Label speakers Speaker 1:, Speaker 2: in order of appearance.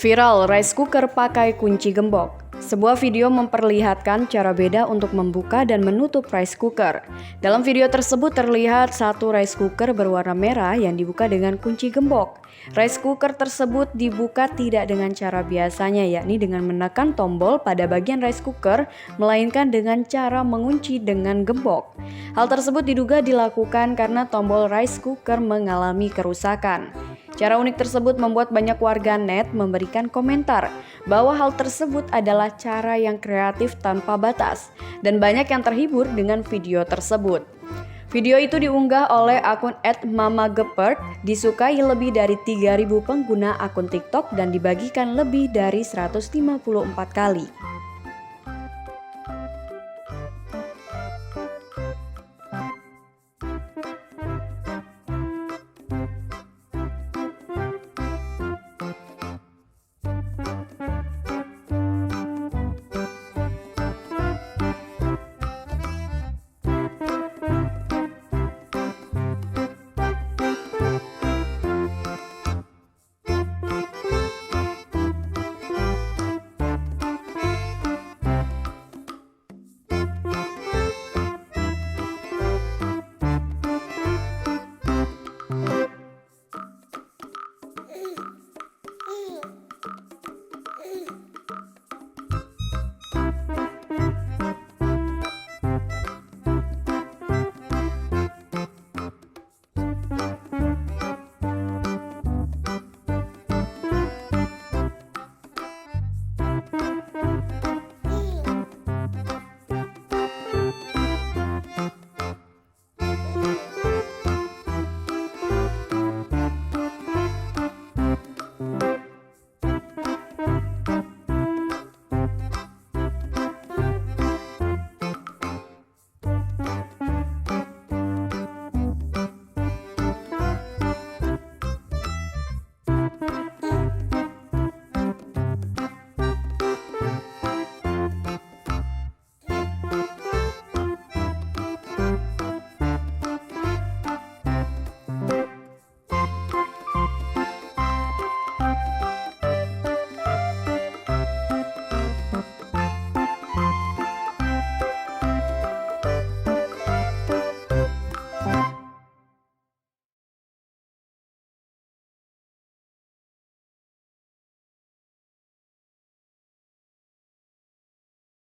Speaker 1: Viral, rice cooker pakai kunci gembok. Sebuah video memperlihatkan cara beda untuk membuka dan menutup rice cooker. Dalam video tersebut terlihat satu rice cooker berwarna merah yang dibuka dengan kunci gembok. Rice cooker tersebut dibuka tidak dengan cara biasanya, yakni dengan menekan tombol pada bagian rice cooker, melainkan dengan cara mengunci dengan gembok. Hal tersebut diduga dilakukan karena tombol rice cooker mengalami kerusakan. Cara unik tersebut membuat banyak warganet memberikan komentar bahwa hal tersebut adalah cara yang kreatif tanpa batas, dan banyak yang terhibur dengan video tersebut. Video itu diunggah oleh akun @mamagepert, disukai lebih dari 3.000 pengguna akun TikTok dan dibagikan lebih dari 154 kali.